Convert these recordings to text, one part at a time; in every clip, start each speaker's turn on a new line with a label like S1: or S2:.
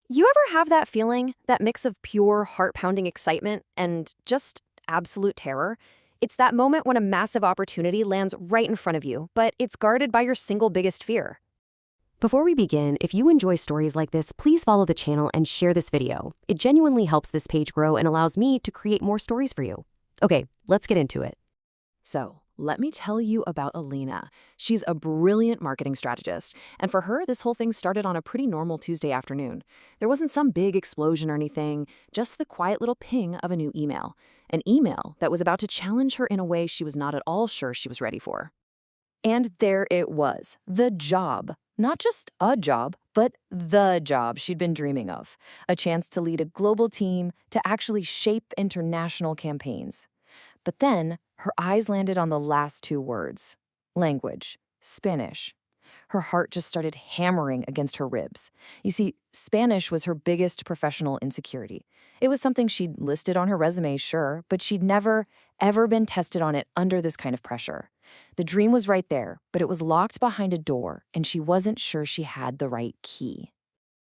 S1: You ever have that feeling, that mix of pure heart-pounding excitement and just absolute terror? It's that moment when a massive opportunity lands right in front of you, but it's guarded by your single biggest fear. Before we begin, if you enjoy stories like this, please follow the channel and share this video. It genuinely helps this page grow and allows me to create more stories for you. Okay, let's get into it.
S2: So, let me tell you about Elena. She's a brilliant marketing strategist, and for her, this whole thing started on a pretty normal Tuesday afternoon. There wasn't some big explosion or anything, just the quiet little ping of a new email. An email that was about to challenge her in a way she was not at all sure she was ready for.
S1: And there it was, the job. Not just a job, but the job she'd been dreaming of. A chance to lead a global team, to actually shape international campaigns. But then, her eyes landed on the last two words. Language. Spanish. Her heart just started hammering against her ribs. You see, Spanish was her biggest professional insecurity. It was something she'd listed on her resume, sure, but she'd never, ever been tested on it under this kind of pressure. The dream was right there, but it was locked behind a door, and she wasn't sure she had the right key.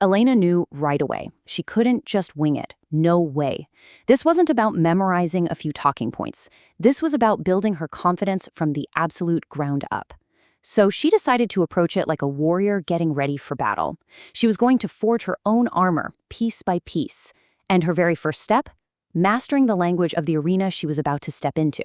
S3: Elena knew right away. She couldn't just wing it. No way. This wasn't about memorizing a few talking points. This was about building her confidence from the absolute ground up. So she decided to approach it like a warrior getting ready for battle. She was going to forge her own armor, piece by piece. And her very first step? Mastering the language of the arena she was about to step into.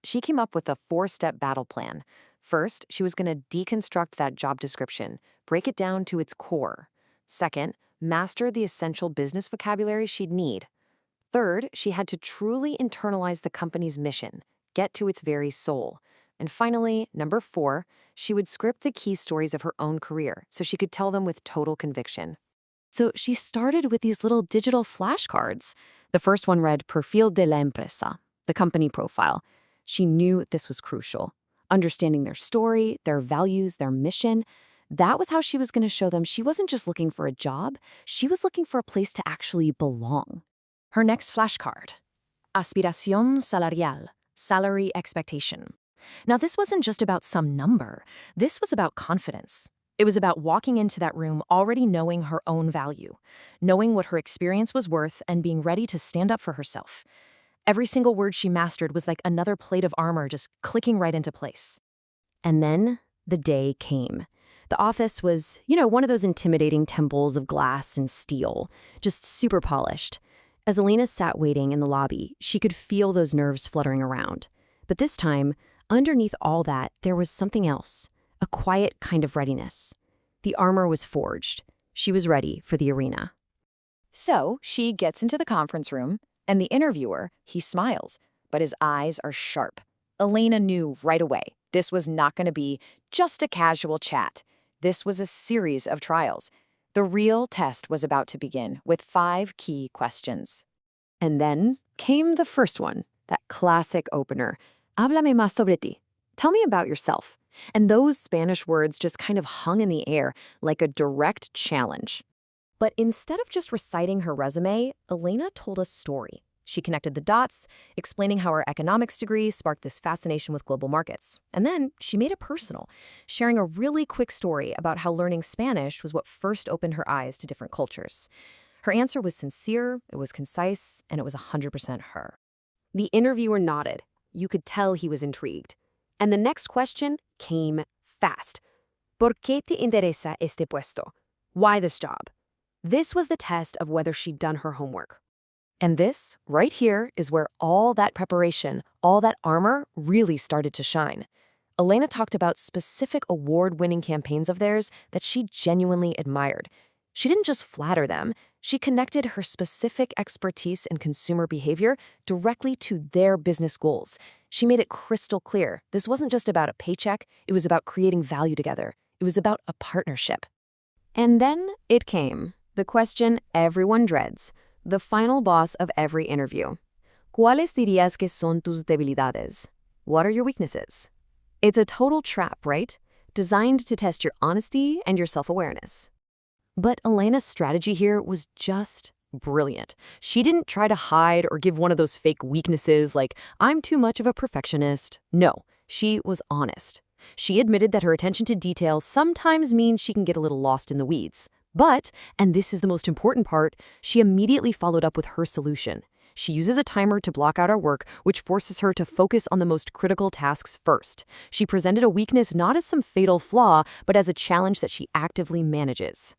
S2: She came up with a 4-step battle plan. First, she was going to deconstruct that job description, break it down to its core. Second, master the essential business vocabulary she'd need. Third, she had to truly internalize the company's mission, get to its very soul. And finally, number 4, she would script the key stories of her own career so she could tell them with total conviction. So she started with these little digital flashcards. The first one read Perfil de la Empresa, the company profile. She knew this was crucial. Understanding their story, their values, their mission. That was how she was going to show them she wasn't just looking for a job, she was looking for a place to actually belong. Her next flashcard, Aspiración salarial, salary expectation. Now, this wasn't just about some number. This was about confidence. It was about walking into that room already knowing her own value, knowing what her experience was worth, and being ready to stand up for herself. Every single word she mastered was like another plate of armor just clicking right into place.
S1: And then the day came. The office was, one of those intimidating temples of glass and steel, just super polished. As Elena sat waiting in the lobby, she could feel those nerves fluttering around. But this time, underneath all that, there was something else, a quiet kind of readiness. The armor was forged. She was ready for the arena.
S2: So she gets into the conference room, and the interviewer, he smiles, but his eyes are sharp. Elena knew right away this was not going to be just a casual chat. This was a series of trials. The real test was about to begin with 5 key questions.
S1: And then came the first one, that classic opener. Háblame más sobre ti. Tell me about yourself. And those Spanish words just kind of hung in the air like a direct challenge. But instead of just reciting her resume, Elena told a story. She connected the dots, explaining how her economics degree sparked this fascination with global markets. And then she made it personal, sharing a really quick story about how learning Spanish was what first opened her eyes to different cultures. Her answer was sincere, it was concise, and it was 100% her. The interviewer nodded. You could tell he was intrigued. And the next question came fast. ¿Por qué te interesa este puesto? Why this job? This was the test of whether she'd done her homework. And this, right here, is where all that preparation, all that armor really started to shine. Elena talked about specific award-winning campaigns of theirs that she genuinely admired. She didn't just flatter them, she connected her specific expertise in consumer behavior directly to their business goals. She made it crystal clear this wasn't just about a paycheck, it was about creating value together. It was about a partnership. And then it came, the question everyone dreads. The final boss of every interview. ¿Cuáles dirías que son tus debilidades? What are your weaknesses? It's a total trap, right? Designed to test your honesty and your self-awareness. But Elena's strategy here was just brilliant. She didn't try to hide or give one of those fake weaknesses like, I'm too much of a perfectionist. No, she was honest. She admitted that her attention to detail sometimes means she can get a little lost in the weeds. But, and this is the most important part, she immediately followed up with her solution. She uses a timer to block out her work, which forces her to focus on the most critical tasks first. She presented a weakness not as some fatal flaw, but as a challenge that she actively manages.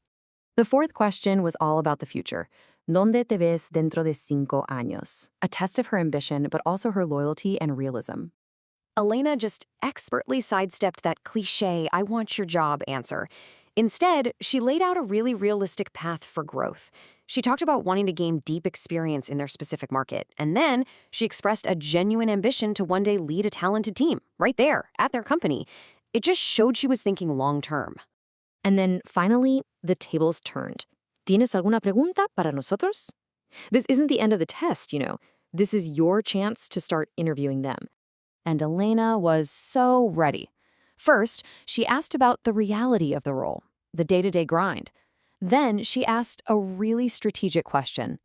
S1: The fourth question was all about the future. ¿Dónde te ves dentro de 5 años? A test of her ambition, but also her loyalty and realism.
S2: Elena just expertly sidestepped that cliché, I want your job answer. Instead, she laid out a really realistic path for growth. She talked about wanting to gain deep experience in their specific market, and then she expressed a genuine ambition to one day lead a talented team, right there, at their company. It just showed she was thinking long-term.
S1: And then, finally, the tables turned. ¿Tienes alguna pregunta para nosotros? This isn't the end of the test, you know. This is your chance to start interviewing them.
S3: And Elena was so ready. First, she asked about the reality of the role, the day-to-day grind. Then she asked a really strategic question.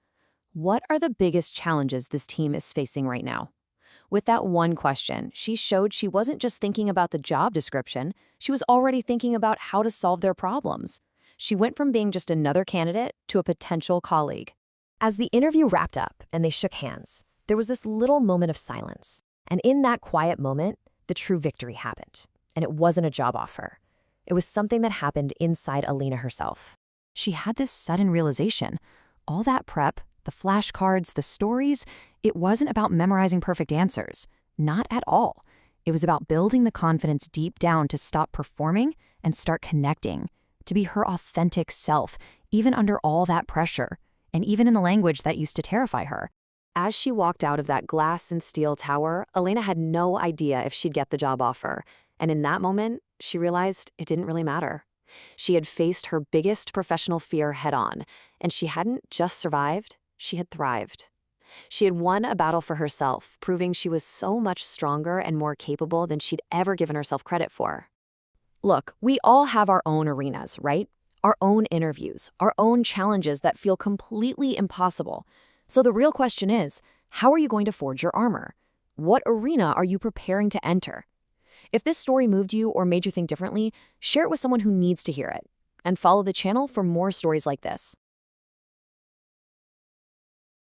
S3: What are the biggest challenges this team is facing right now? With that one question, she showed she wasn't just thinking about the job description, she was already thinking about how to solve their problems. She went from being just another candidate to a potential colleague.
S1: As the interview wrapped up and they shook hands, there was this little moment of silence. And in that quiet moment, the true victory happened. And it wasn't a job offer. It was something that happened inside Elena herself. She had this sudden realization. All that prep, the flashcards, the stories, it wasn't about memorizing perfect answers. Not at all. It was about building the confidence deep down to stop performing and start connecting, to be her authentic self, even under all that pressure, and even in the language that used to terrify her. As she walked out of that glass and steel tower, Elena had no idea if she'd get the job offer. And in that moment, she realized it didn't really matter. She had faced her biggest professional fear head-on, and she hadn't just survived, she had thrived. She had won a battle for herself, proving she was so much stronger and more capable than she'd ever given herself credit for. Look, we all have our own arenas, right? Our own interviews, our own challenges that feel completely impossible. So the real question is, how are you going to forge your armor? What arena are you preparing to enter? If this story moved you or made you think differently, share it with someone who needs to hear it. And follow the channel for more stories like this.